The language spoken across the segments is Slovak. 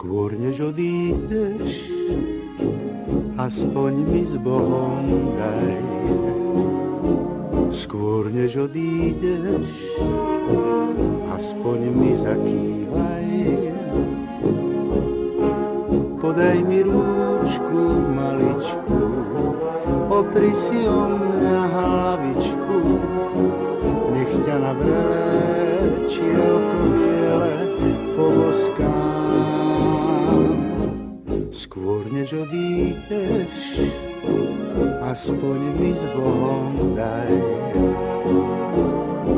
Skôr než odídeš, aspoň mi s Bohom daj. Skôr než odídeš, aspoň mi zakývaj. Podaj mi rúčku maličku, opri si o mňa hlavičku, nech ťa na vrele čielko biele poboskám. Skôr než odídeš, aspoň mi s Bohom daj.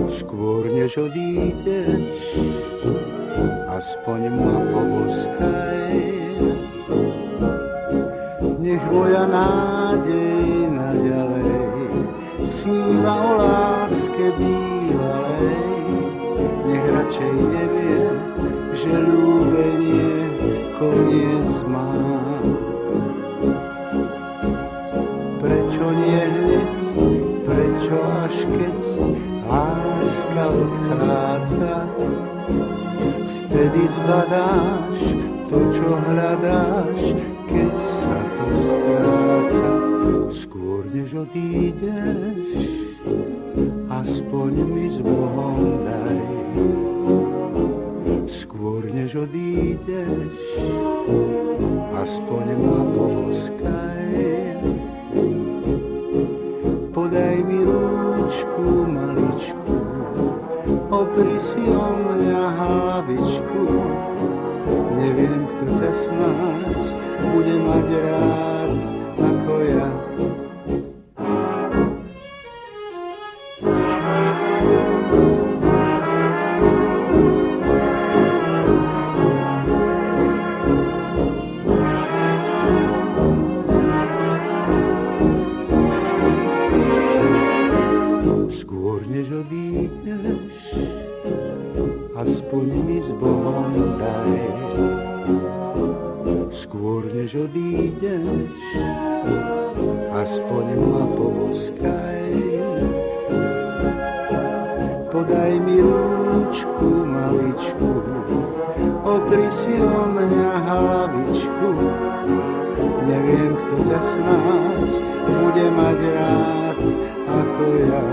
Skôr než odídeš, aspoň ma poboskaj. Nech moja nádej naďalej sníva o láske bývalej. Nech radšej nevie, že ľúbenie koniec má. Prečo nie hneď, prečo až keď láska odchádza, vtedy zbadáš to, čo hľadáš, keď sa to stráca. Skôr než odídeš, aspoň mi s Bohom daj. Skôr než odídeš, aspoň ma poboskaj. Podaj mi rúčku maličku, opri si o mňa hlavičku. Neviem, kto ťa snáď bude mať rád ako ja. Skôr než odídeš, aspoň mi s Bohom daj. Skôr než odídeš, aspoň ma poboskaj. Podaj mi rúčku maličku, opri si o mňa hlavičku. Neviem, kto ťa snáď bude mať rád ako ja.